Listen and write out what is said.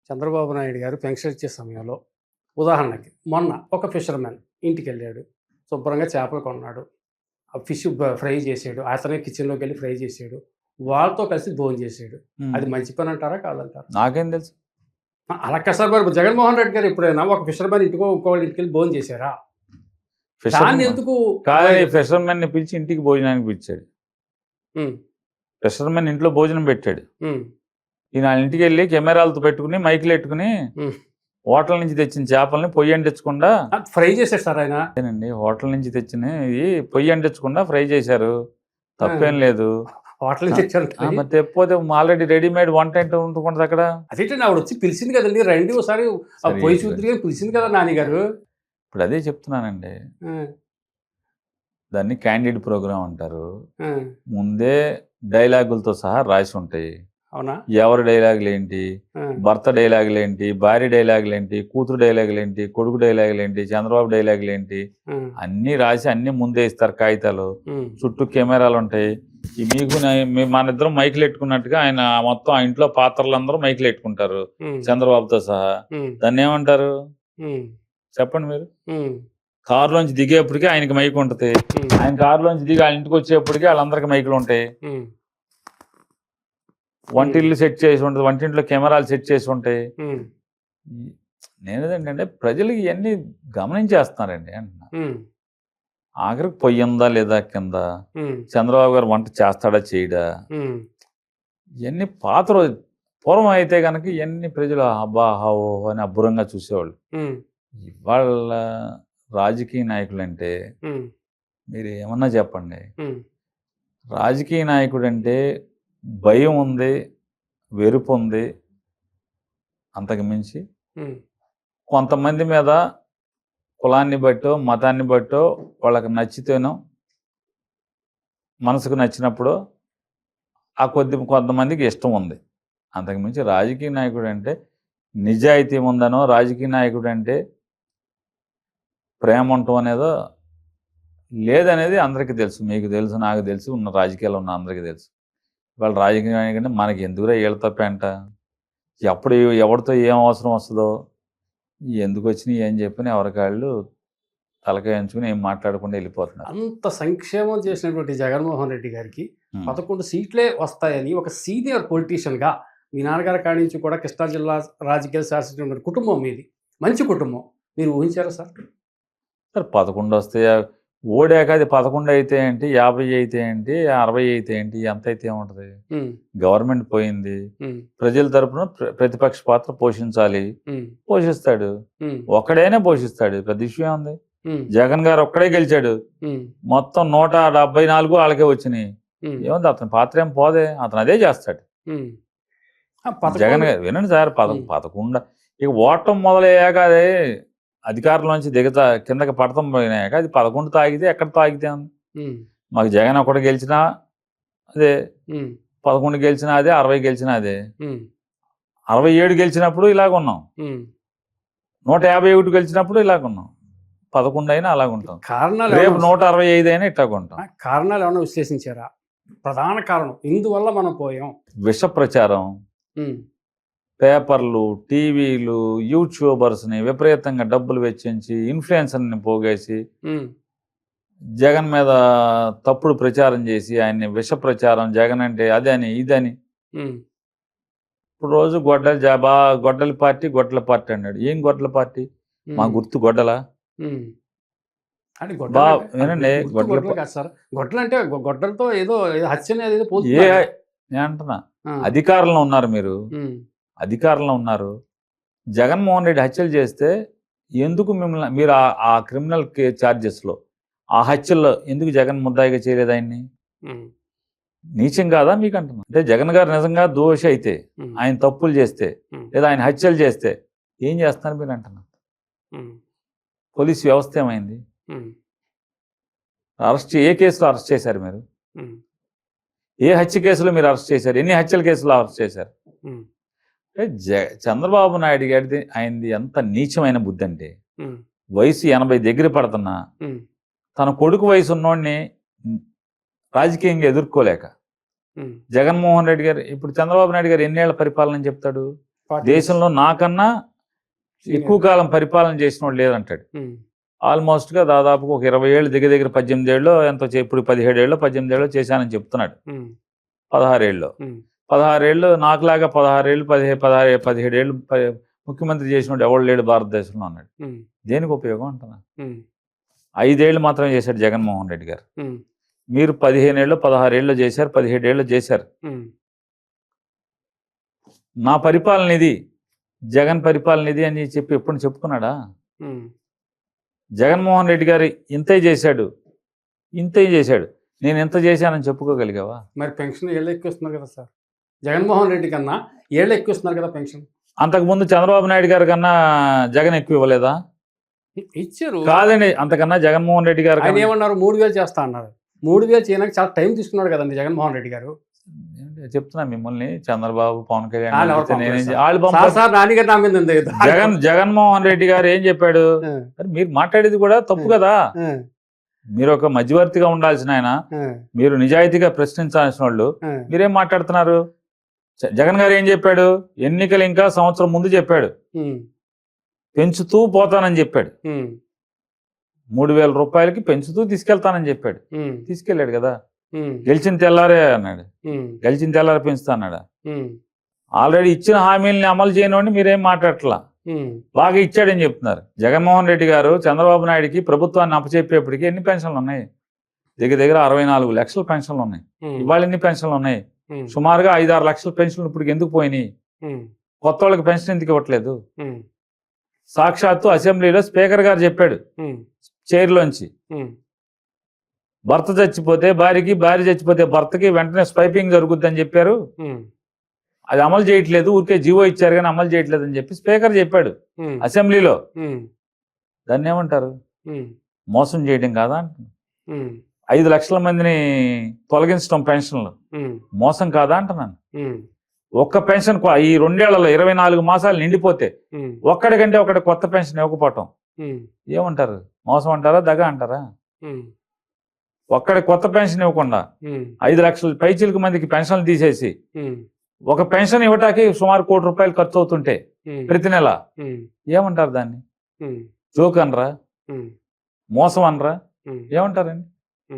చంద్రబాబు నాయుడు గారు పెన్షన్ ఇచ్చే సమయంలో ఉదాహరణకి మొన్న ఒక ఫిషర్‌మెన్ ఇంటికెళ్ళాడు. శుభ్రంగా చేపలు కొన్నాడు. ఆ ఫిష్ ఫ్రై చేసాడు. అతనే కిచెన్‌లోకెళ్ళి ఫ్రై చేసాడు. వాళ్ళతో కలిసి భోంచేసాడు. హ్మ్. అది మంచి పనంటారా? కాదంటారా? నాకేం తెలుసు? అలా కాదు సార్, మరి జగన్మోహన్ రెడ్డి గారు ఎప్పుడైనా ఒక ఫిషర్‌మెన్ ఇంకోళ్ళ ఇంటికెళ్ళి భోంచేసారా? దాన్ని ఫిషర్‌మెన్ ఎందుకు కాదని ఫిషర్‌మెన్‌ని పిలిచి ఇంటికి భోజనానికి పిలిచాడు. హ్మ్. ఫిషర్‌మెన్ ఇంట్లో భోజనం పెట్టాడు. హ్మ్. ఈయన ఆళ్ళ ఇంటికెళ్ళి కెమెరాలతో పెట్టుకుని, మైకులెట్టుకుని హ్మ్. హోటల్ నుంచి తెచ్చిన చేపల్ని పొయ్యి అంటించకుండా ఫ్రై చేసాడు సార్ ఆయన. అదేనండి. హోటల్ నుంచి తెచ్చినయి పొయ్యి అంటించకుండా ఫ్రై చేశారు. ఆ! తప్పేం లేదు. హోటల్ నుంచి తెచ్చారంట. మరి తెకపోతే ఆల్రెడీ రెడీమేడ్ వంట ఏంటో ఉంటుంటది అక్కడ. అదేంటండి, ఆవిడొచ్చి పిలిచింది కదండీ! రండి ఒకసారి సరే పొయ్యి చూద్దురు గాని పిలిచింది కదా నాని గారు. ఇప్పుడు అదే చెప్తున్నానండి. ఆ! దాన్ని క్యాండిడ్ ప్రోగ్రామ్ అంటారు. ఆ! ముందే డైలాగులతో సహా రాసి ఉంటాయి. అవునా? ఎవరి డైలాగులేంటి, ఆ! భర్త డైలాగులేంటి, భార్య డైలాగులేంటి, కూతురు డైలాగులేంటి, కొడుకు డైలాగులేంటి, చంద్రబాబు డైలాగులేంటి, ఆ! అన్నీ రాసి అన్నీ ముందే ఇస్తారు కాగితాలు. హ్మ్. చుట్టూ కెమెరాలుంటాయి. మీకు మనిద్దరం మైకులెట్టుకున్నట్టుగా ఆయన మొత్తం ఆ ఇంట్లో పాత్రలందరూ మైకులెట్టుకుంటారు. హ్మ్. చంద్రబాబుతో సహా. హ్మ్. దాన్నేమంటారు? హ్మ్. చెప్పండి మీరు? హ్మ్. కారులోంచి దిగేప్పటికి ఆయనకి మైక్ ఉంటది. హ్మ్. ఆయన కారులోంచి దిగి ఆళ్ళ ఇంటికొచ్చేప్పటికి ఆళ్ళందరికి మైకులుంటాయి. హ్మ్. వంటిల్లు సెట్ చేసి ఉంటది. వంటింట్లో కెమెరాలు సెట్ చేసి ఉంటాయి. హ్మ్. నేనేదేంటంటే ప్రజలు ఇయన్నీ గమనించేస్తున్నారండి అంటున్నా. హ్మ్. ఆఖరికి పొయ్యుందా లేదా కింద? హ్మ్. చంద్రబాబు గారు వంట చేస్తాడా చేయడా? హ్మ్. ఇయన్నీ పాత రోజు పూర్వం అయితే గనక ఇయన్నీ ప్రజలు అబ్బా! ఆహా! ఓహో! అని అబ్బురంగా చూసేవాళ్ళు. హ్మ్. ఇవాళ రాజకీయ నాయకులంటే హ్మ్. మీరేమన్నా చెప్పండి. హ్మ్. రాజకీయ నాయకుడంటే భయం ఉంది, వెరుపుంది. అంతకు మించి హ్మ్. కొంతమంది మీద కులాన్ని బట్టో, మతాన్ని బట్టో వాళ్ళకి నచ్చితేనో, మనసుకు నచ్చినప్పుడో కొంతమందికి ఇష్టం ఉంది. అంతకు మించి రాజకీయ నాయకుడంటే నిజాయితీ ఉందనో, రాజకీయ నాయకుడంటే ప్రేమ ఉండటం అనేదో లేదనేది అందరికీ తెలుసు. మీకు తెలుసు, నాకు తెలుసు, ఉన్న రాజకీయాల్లో ఉన్న అందరికీ తెలుసు. ఇవాళ రాజకీయ నాయకుడంటే మనకెందుకురా ఈళ్ళతో పెంట? ఎప్పుడు ఎవరితో ఏం అవసరం వస్తదో, ఎందుకొచ్చినియి అని చెప్పని ఎవరికాళ్ళు తలకాయ ఉంచుకొని ఏం మాట్లాడకుండా వెళ్ళిపోతున్నారు. అంత సంక్షేమం చేసినటువంటి జగన్మోహన్ రెడ్డి గారికి హ్మ్. 11 సీట్లే వస్తాయని ఒక సీనియర్ పొలిటీషియన్‌గా మీ నాన్నగారి కాడి నుంచి కూడా కృష్ణా జిల్లా రాజకీయాలు శాసించిన కుటుంబం మీది. మంచి కుటుంబం. మీరు ఊహించారా సార్? మరి 11 వస్తాయా? ఓడాక అది 11 అయితే ఏంటి? 50 అయితే ఏంటి? 60 అయితే ఏంటి? ఎంతైతే ఏముంటది? హ్మ్. గవర్నమెంట్ పోయింది. హ్మ్. ప్రజల తరపున ప్రతిపక్ష పాత్ర పోషించాలి. హ్మ్. పోషిస్తాడు. హ్మ్. ఒక్కడైనా పోషిస్తాడు. పెద్ద ఇష్యూ ఏముంది? హ్మ్. జగన్ గారు ఒక్కడే గెలిచాడు. హ్మ్. మొత్తం 174 ఆళ్ళకే వచ్చినియి. హ్మ్. ఏముంది అతని పాత్ర ఏం పోదే. అతను అదే చేస్తాడు. హ్మ్. ఆ! జగన్ 11 గారు వినండి సార్. హ్మ్. 11 ఇక ఓటమి మొదలయ్యాక అది అధికారంలోంచి కిందకి పడతం పోయినాక అది 11 తాగితే ఎక్కడ తాగితే ఉంది? హ్మ్. మాకు జగన్ ఒకడు గెలిచినా అదే, హ్మ్. 11 గెలిచినా అదే, 60 గెలిచినా అదే. హ్మ్. 67 గెలిచినప్పుడు ఇలాగున్నాం. హ్మ్. 151 గెలిచినప్పుడు ఇలాగున్నాం. 11 అయినా అలాగుంటాం. రేపు కారణాలేమన్నా 165 అయినా ఇట్టాగుంటాం. కారణాలేమన్నా విశ్లేషించారా? ప్రధాన కారణం ఇందువల్ల మనం పోయాం. విష ప్రచారం, హ్మ్. పేపర్లు, టీవీలు, యూట్యూబర్స్‌ని విపరీతంగా డబ్బులు వెచ్చించి, ఇన్‌ఫ్లుయెన్సర్‌ని పోగేసి, హ్మ్. జగన్ మీద తప్పుడు ప్రచారం చేసి, ఆయన్ని విష ప్రచారం జగన్ అంటే అదని, ఇదని. హ్మ్. ఇప్పుడు రోజు గొడ్డలి పార్టీ అన్నాడు. ఏం గొడ్డల పార్టీ? మా హ్మ్. గుర్తు గొడ్డలా? హ్మ్. అంటే గొడ్డలంటే వినండి గుర్తు గొడ్డలు కాదు సార్. గొడ్డలంటే గొడ్డలతో ఏదో హత్యని అదేదో ఏ పోల్చుతున్నారు. నేను అంటున్నా. ఆ! అధికారంలో ఉన్నారు మీరు. హ్మ్. అధికారంలో ఉన్నారు. జగన్మోహన్ రెడ్డి హత్యలు చేస్తే ఎందుకు మిమ్మల్ని మీరు ఆ క్రిమినల్ చార్జెస్‌లో ఆ హత్యల్లో ఎందుకు జగన్ ముద్దాయిగా చేయలేదు ఆయన్ని? హ్మ్. నీచం కాదా మీకంటున్నా? అంటే జగన్ గారు నిజంగా దోషి అయితే, హ్మ్. ఆయన తప్పులు చేస్తే, హ్మ్. లేదా ఆయన హత్యలు చేస్తే ఏం చేస్తున్నారు మీరు అంటున్నా? హ్మ్. పోలీస్ వ్యవస్థ ఏమైంది? హ్మ్. ఏ కేసులో అరెస్ట్ చేశారు మీరు? హ్మ్. ఏ హత్య కేసులో మీరు అరెస్ట్ చేశారు? ఎన్ని హత్యల కేసులో అరెస్ట్ చేశారు? హ్మ్. అంటే చంద్రబాబు నాయుడు గారిది ఆయనది ఎంత నీచమైన బుద్ధంటే, హ్మ్. వయసు 80 దగ్గర పడుతున్నా, హ్మ్. తన కొడుకు వయసు ఉన్నోడిని రాజకీయంగా ఎదుర్కోలేక, హ్మ్. జగన్మోహన్ రెడ్డి గారు ఇప్పుడు చంద్రబాబు నాయుడు గారు ఎన్నేళ్ల పరిపాలన అని చెప్తాడు? దేశంలో నాకన్నా ఎక్కువ కాలం పరిపాలన చేసిన వాడు లేదంటాడు. ఆల్మోస్ట్గా దాదాపుగా ఒక 20 ఏళ్ళు దగ్గర 18 ఏళ్ళు ఎంతో ఇప్పుడు 17 ఏళ్ళు 18 ఏళ్ళు చేశానని చెప్తున్నాడు. 16 ఏళ్ళు 16 ఏళ్ళు నాకులాగా 16 ఏళ్ళు 17 ఏళ్ళు ముఖ్యమంత్రి చేసినట్టు ఎవడు లేడు భారతదేశంలో అన్నాడు. దేనికి ఉపయోగం అంటున్నా? 5 ఏళ్ళు మాత్రమే చేశాడు జగన్మోహన్ రెడ్డి గారు. మీరు 15 ఏళ్ళు 16 ఏళ్ళు చేశారు, 17 ఏళ్ళు చేశారు. నా పరిపాలన ఇది, జగన్ పరిపాలన ఇది అని చెప్పి ఎప్పుడు చెప్పుకున్నాడా? జగన్మోహన్ రెడ్డి గారు ఇంతే చేశాడు, నేను ఎంత చేశానని చెప్పుకోగలిగావా? మరి పెన్షన్ ఏళ్ళు ఎక్కువస్తున్నారు కదా సార్, జగన్మోహన్ రెడ్డి కన్నా ఏళ్ళు ఎక్కువస్తున్నారు కదా పెన్షన్. అంతకుముందు చంద్రబాబు నాయుడు గారి కన్నా జగన్ ఎక్కువ ఇవ్వలేదా? ఇచ్చారు కాదండి, అంతకన్నా జగన్మోహన్ రెడ్డి గారు ఆయన ఏమన్నారు, 3000 చేస్తా అన్నారు. 3000 చేయడానికి చాలా టైం తీసుకున్నాడు కదండి జగన్మోహన్ రెడ్డి గారు. చెప్తున్నా మిమ్మల్ని, చంద్రబాబు పవన్ కళ్యాణ్ జగన్మోహన్ రెడ్డి గారు ఏం చెప్పాడు? మీరు మాట్లాడేది కూడా తప్పు కదా. మీరు ఒక మధ్యవర్తిగా ఉండాల్సిన ఆయన, మీరు నిజాయితీగా ప్రశ్నించాల్సిన వాళ్ళు, మీరేం మాట్లాడుతున్నారు? జగన్ గారు ఏం చెప్పాడు? ఎన్నికలు ఇంకా సంవత్సరం ముందు చెప్పాడు, పెంచుతూ పోతానని చెప్పాడు. 3000 రూపాయలకి పెంచుతూ తీసుకెళ్తానని చెప్పాడు. తీసుకెళ్ళాడు కదా. గెలిచిన తెల్లారే అన్నాడు, గెలిచిన తెల్లారే పెంచుతా అన్నాడు. ఆల్రెడీ ఇచ్చిన హామీలని అమలు చేయనివ్వండి, మీరేం మాట్లాడట్లా. బాగా ఇచ్చాడని చెప్తున్నారు. జగన్మోహన్ రెడ్డి గారు చంద్రబాబు నాయుడికి ప్రభుత్వాన్ని అప్పచెప్పేప్పటికి ఎన్ని పెన్షన్లు ఉన్నాయి? దగ్గర 64 లక్షల పెన్షన్లు ఉన్నాయి. ఇవాళ ఎన్ని పెన్షన్లు ఉన్నాయి? సుమారుగా 5-6 లక్షల పెన్షన్లు ఇప్పుడు ఎందుకు పోయినాయి? కొత్త వాళ్ళకి పెన్షన్ ఎందుకు ఇవ్వట్లేదు? సాక్షాత్తు అసెంబ్లీలో స్పీకర్ గారు చెప్పాడు చైర్లోంచి, భర్త చచ్చిపోతే భార్యకి, భార్య చచ్చిపోతే భర్తకి వెంటనే స్వైపింగ్ జరుగుద్ది అని చెప్పారు. అది అమలు చేయట్లేదు, ఊరికే జీవో ఇచ్చారు కానీ అమలు చేయట్లేదు అని చెప్పి స్పీకర్ చెప్పాడు అసెంబ్లీలో. దాన్ని ఏమంటారు? మోసం చేయడం కాదా? 5 లక్షల మందిని తొలగించడం పెన్షన్లు మోసం కాదా అంటున్నాను. ఒక్క పెన్షన్ ఈ 2 ఏళ్లలో 24 మాసాలు నిండిపోతే ఒక్కడికంటే ఒకటి కొత్త పెన్షన్ ఇవ్వకపోవటం ఏమంటారు? మోసం అంటారా, దగ అంటారా? ఒక్కడి కొత్త పెన్షన్ ఇవ్వకుండా 5 లక్షల పైచిలకు మందికి పెన్షన్లు తీసేసి ఒక పెన్షన్ ఇవ్వటానికి సుమారు ₹1 కోటి ఖర్చు అవుతుంటే ప్రతి నెల ఏమంటారు? దాన్ని జోక్ అనరా, మోసం అనరా, ఏమంటారండి?